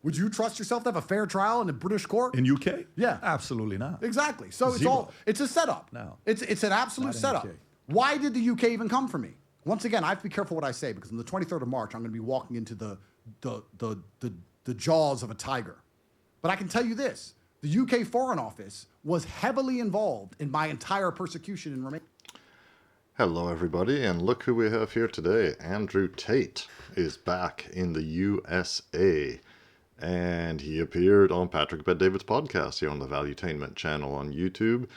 Would you trust yourself to have a fair trial in a British court? In UK? Yeah. Absolutely not. Exactly. So Zero. it's a setup. No. It's an absolute Not in setup. UK. Why did the UK even come for me? Once again, I have to be careful what I say because on the 23rd of March, I'm going to be walking into the jaws of a tiger. But I can tell you this, the UK Foreign Office was heavily involved in my entire persecution in Romania. Hello everybody, and look who we have here today. Andrew Tate is back in the USA, and he appeared on Patrick Bet-David's podcast here on the Valuetainment channel on YouTube,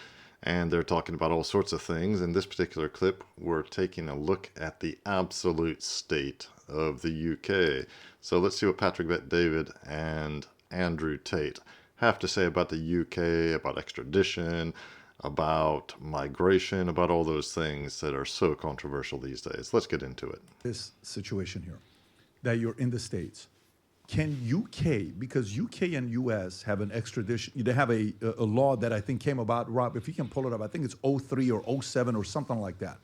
and they're talking about all sorts of things. In this particular clip, we're taking a look at the absolute state of the UK. So let's see what Patrick Bet-David and Andrew Tate have to say about the UK, about extradition, about migration, about all those things that are so controversial these days. Let's get into it. This situation here, that you're in the States, can UK, because UK and US have an extradition, they have a law that I think came about, Rob, if you can pull it up, I think it's 03 or 07 or something like that.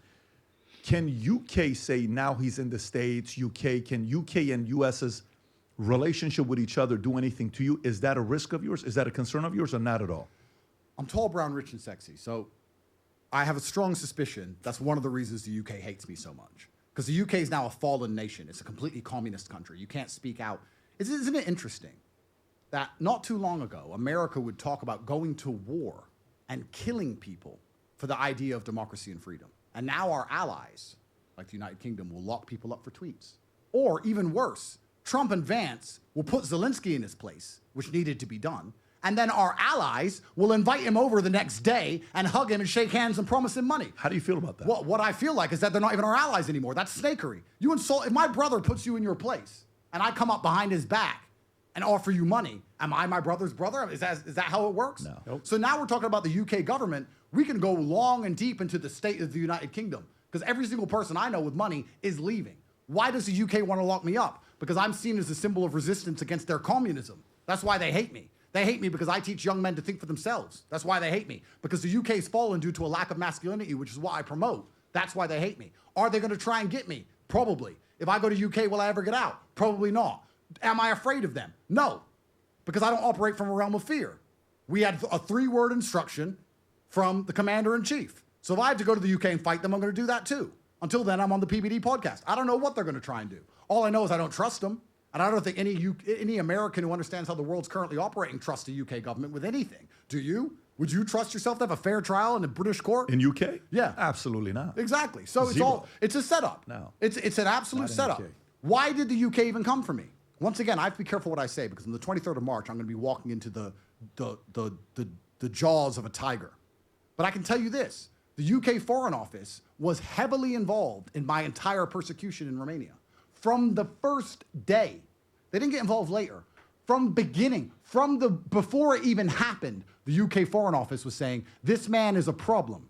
Can UK say now he's in the States, can UK and US's relationship with each other do anything to you? Is that a risk of yours? Is that a concern of yours or not at all? I'm tall, brown, rich, and sexy. So I have a strong suspicion that's one of the reasons the UK hates me so much. Because the UK is now a fallen nation. It's a completely communist country. You can't speak out. Isn't it interesting that not too long ago, America would talk about going to war and killing people for the idea of democracy and freedom. And now our allies, like the United Kingdom, will lock people up for tweets. Or even worse, Trump and Vance will put Zelensky in his place, which needed to be done. And then our allies will invite him over the next day and hug him and shake hands and promise him money. How do you feel about that? What I feel like is that they're not even our allies anymore. That's snakery. You insult, if my brother puts you in your place and I come up behind his back and offer you money, am I my brother's brother? Is that how it works? No. Nope. So now we're talking about the UK government. We can go long and deep into the state of the United Kingdom because every single person I know with money is leaving. Why does the UK want to lock me up? Because I'm seen as a symbol of resistance against their communism. That's why they hate me. They hate me because I teach young men to think for themselves. That's why they hate me. Because the UK's fallen due to a lack of masculinity, which is what I promote. That's why they hate me. Are they going to try and get me? Probably. If I go to UK, will I ever get out? Probably not. Am I afraid of them? No. Because I don't operate from a realm of fear. We had a 3-word instruction from the commander-in-chief. So if I have to go to the UK and fight them, I'm going to do that too. Until then, I'm on the PBD podcast. I don't know what they're going to try and do. All I know is I don't trust them. And I don't think any American who understands how the world's currently operating trusts the UK government with anything. Do you? Would you trust yourself to have a fair trial in a British court? In UK? Yeah. Absolutely not. Exactly. So Zero. it's a setup. No. It's an absolute Not in setup. UK. Why did the UK even come for me? Once again, I have to be careful what I say because on the 23rd of March, I'm going to be walking into the jaws of a tiger. But I can tell you this, the UK Foreign Office was heavily involved in my entire persecution in Romania. From the first day, they didn't get involved later. From beginning, before it even happened, the UK Foreign Office was saying, this man is a problem.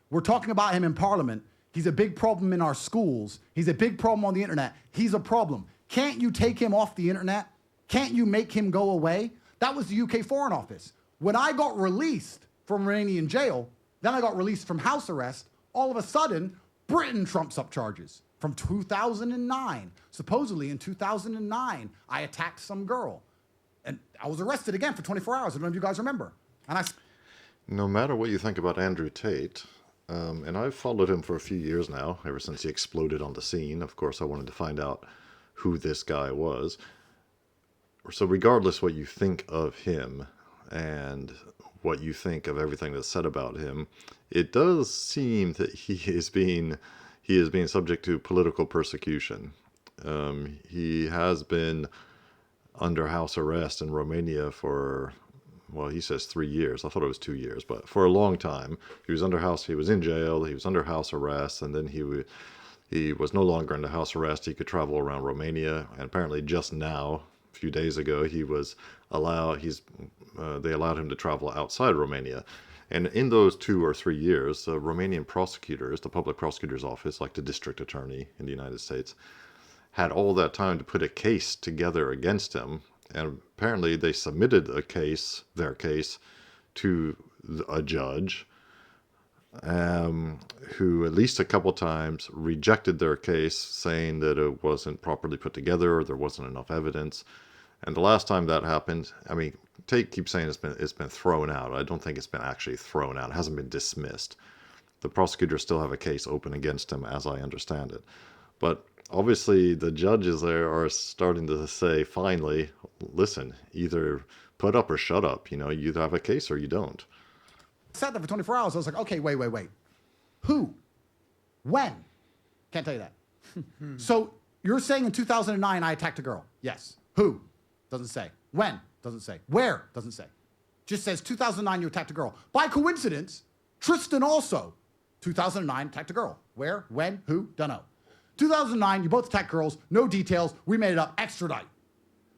We're talking about him in Parliament. He's a big problem in our schools. He's a big problem on the internet. He's a problem. Can't you take him off the internet? Can't you make him go away? That was the UK Foreign Office. When I got released from Romanian jail, then I got released from house arrest, all of a sudden, Britain trumps up charges. From 2009. Supposedly in 2009, I attacked some girl. And I was arrested again for 24 hours. I don't know if you guys remember. And No matter what you think about Andrew Tate, and I've followed him for a few years now, ever since he exploded on the scene. Of course, I wanted to find out who this guy was. So regardless what you think of him and what you think of everything that's said about him, it does seem that he is being subject to political persecution. He has been under house arrest in Romania for, well, he says 3 years. I thought it was 2 years, but for a long time. He was in jail, he was under house arrest, and then he was no longer under house arrest. He could travel around Romania, and apparently just now, a few days ago, they allowed him to travel outside Romania. And in those 2 or 3 years, the Romanian prosecutors, the public prosecutor's office, like the district attorney in the United States, had all that time to put a case together against him. And apparently they submitted their case, to a judge who at least a couple times rejected their case, saying that it wasn't properly put together or there wasn't enough evidence. And the last time that happened, I mean, Tate keeps saying it's been thrown out. I don't think it's been actually thrown out. It hasn't been dismissed. The prosecutors still have a case open against him, as I understand it. But obviously, the judges there are starting to say, finally, listen, either put up or shut up. You either have a case or you don't. I sat there for 24 hours. I was like, okay, wait. Who? When? Can't tell you that. So you're saying in 2009 I attacked a girl? Yes. Who? Doesn't say. When? Doesn't say. Where? Doesn't say. Just says 2009 you attacked a girl. By coincidence, Tristan also, 2009 attacked a girl. Where? When? Who? Dunno. 2009 you both attacked girls. No details. We made it up. Extradite.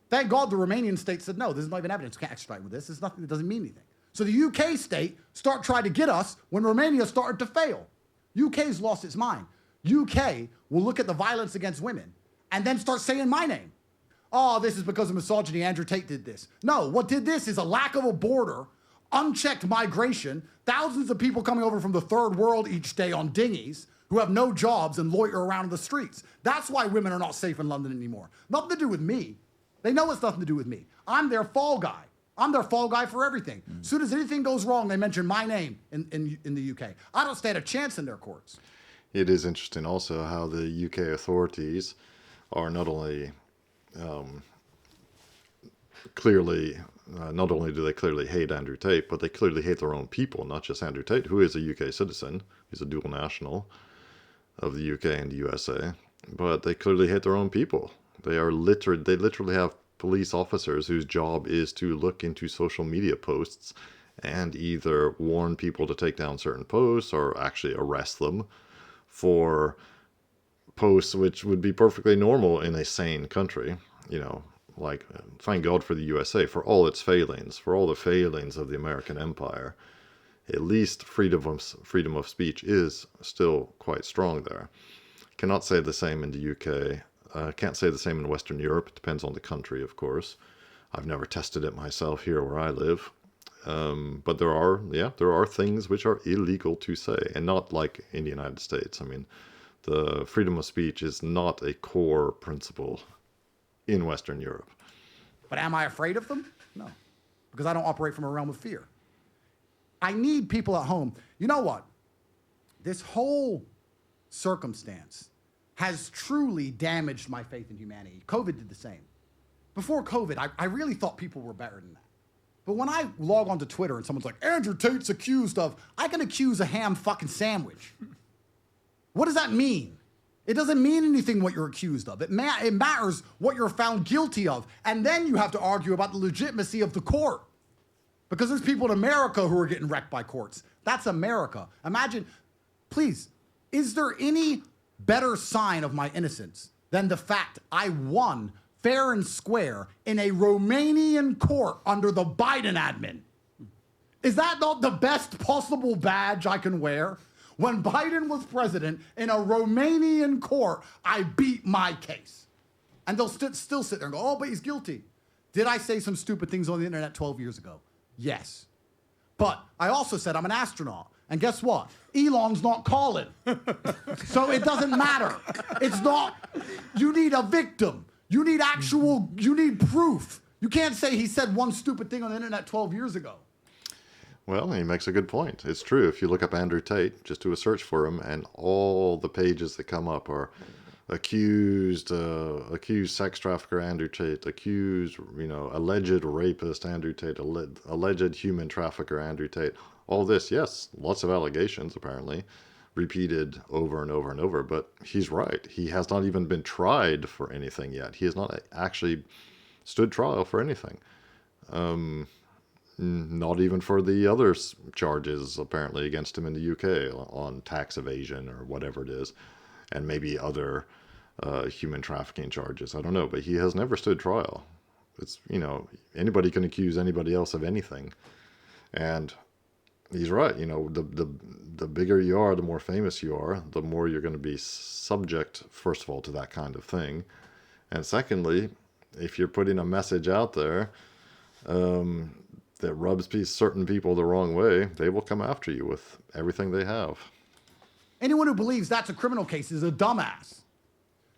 Thank God the Romanian state said, no, this is not even evidence. You can't extradite with this. It's nothing that doesn't mean anything. So the UK state tried to get us when Romania started to fail. UK's lost its mind. UK will look at the violence against women and then start saying my name. Oh, this is because of misogyny. Andrew Tate did this. No, what did this is a lack of a border, unchecked migration, thousands of people coming over from the third world each day on dinghies who have no jobs and loiter around in the streets. That's why women are not safe in London anymore. Nothing to do with me. They know it's nothing to do with me. I'm their fall guy. I'm their fall guy for everything. As soon as anything goes wrong, they mention my name in the UK. I don't stand a chance in their courts. It is interesting also how the UK authorities are not only not only do they clearly hate Andrew Tate, but they clearly hate their own people, not just Andrew Tate, who is a UK citizen. He's a dual national of the UK and the USA, but they clearly hate their own people. They literally have police officers whose job is to look into social media posts and either warn people to take down certain posts or actually arrest them for posts which would be perfectly normal in a sane country. Like, thank God for the USA, for all its failings, for all the failings of the American empire. At least freedom of speech is still quite strong there. Cannot say the same in the UK. Can't say the same in Western Europe. It depends on the country, of course. I've never tested it myself here where I live. But there are things which are illegal to say, and not like in the United States. I mean, the freedom of speech is not a core principle in Western Europe. But am I afraid of them? No, because I don't operate from a realm of fear. I need people at home. You know what? This whole circumstance has truly damaged my faith in humanity. COVID did the same. Before COVID, I really thought people were better than that. But when I log onto Twitter and someone's like, Andrew Tate's accused of, I can accuse a ham fucking sandwich. What does that mean? It doesn't mean anything what you're accused of. It matters what you're found guilty of. And then you have to argue about the legitimacy of the court. Because there's people in America who are getting wrecked by courts. That's America. Imagine, please, is there any better sign of my innocence than the fact I won fair and square in a Romanian court under the Biden admin? Is that not the best possible badge I can wear? When Biden was president in a Romanian court, I beat my case. And they'll still sit there and go, oh, but he's guilty. Did I say some stupid things on the internet 12 years ago? Yes. But I also said I'm an astronaut. And guess what? Elon's not calling. So it doesn't matter. It's not, you need a victim. You need proof. You can't say he said one stupid thing on the internet 12 years ago. Well, he makes a good point. It's true. If you look up Andrew Tate, just do a search for him, and all the pages that come up are accused sex trafficker Andrew Tate, accused, alleged rapist Andrew Tate, alleged human trafficker Andrew Tate. All this, yes, lots of allegations, apparently, repeated over and over and over. But he's right. He has not even been tried for anything yet. He has not actually stood trial for anything. Not even for the other charges, apparently, against him in the UK on tax evasion or whatever it is, and maybe other human trafficking charges. I don't know, but he has never stood trial. It's, anybody can accuse anybody else of anything. And he's right. The bigger you are, the more famous you are, the more you're going to be subject, first of all, to that kind of thing. And secondly, if you're putting a message out there that rubs certain people the wrong way, they will come after you with everything they have. Anyone who believes that's a criminal case is a dumbass.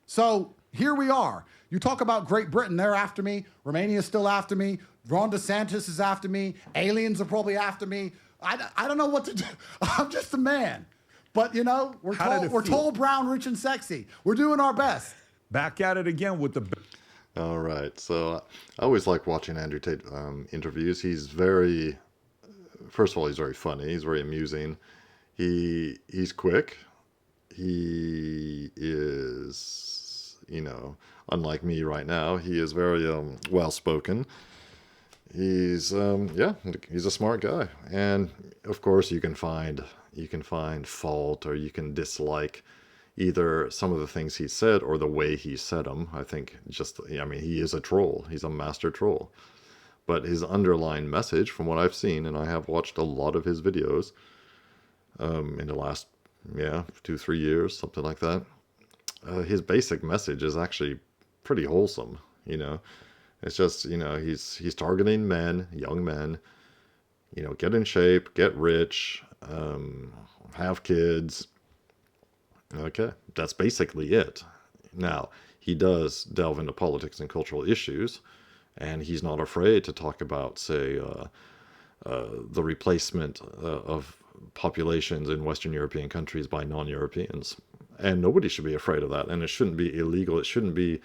So here we are. You talk about Great Britain, they're after me. Romania's still after me. Ron DeSantis is after me. Aliens are probably after me. I don't know what to do. I'm just a man. But, you know, we're tall, brown, rich, and sexy. We're doing our best. Back at it again with the... All right. So I always like watching Andrew Tate interviews. He's very... First of all, he's very funny. He's very amusing. He's quick. He is, you know, unlike me right now, he is very well-spoken. He's he's a smart guy. And of course you can find fault, or you can dislike either some of the things he said or the way he said them. I think he is a troll. He's a master troll. But his underlying message, from what I've seen, and I have watched a lot of his videos in the last 2-3 years, something like that, his basic message is actually pretty wholesome. You know, it's just, you know, he's targeting men, young men. You know, get in shape, get rich, have kids. Okay, that's basically it. Now, he does delve into politics and cultural issues, and he's not afraid to talk about, say, the replacement of populations in Western European countries by non-Europeans. And nobody should be afraid of that. And it shouldn't be illegal. It should be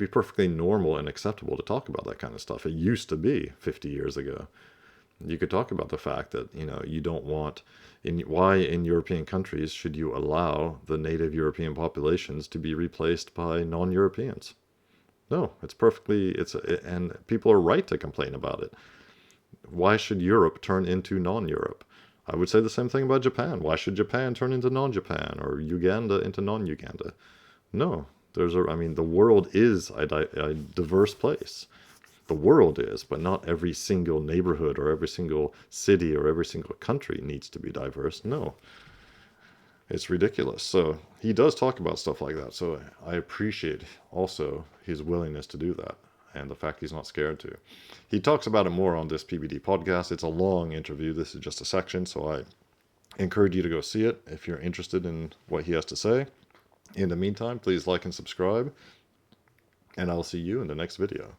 perfectly normal and acceptable to talk about that kind of stuff. It used to be 50 years ago. You could talk about the fact that, you know, you don't want... why in European countries should you allow the native European populations to be replaced by non-Europeans? No, it's perfectly... and people are right to complain about it. Why should Europe turn into non-Europe? I would say the same thing about Japan. Why should Japan turn into non-Japan, or Uganda into non-Uganda? No, the world is a diverse place. The world is, but not every single neighborhood or every single city or every single country needs to be diverse. No, it's ridiculous. So he does talk about stuff like that. So I appreciate also his willingness to do that, and the fact he's not scared to. He talks about it more on this PBD podcast. It's a long interview. This is just a section, so I encourage you to go see it if you're interested in what he has to say. In the meantime, please like and subscribe, and I'll see you in the next video.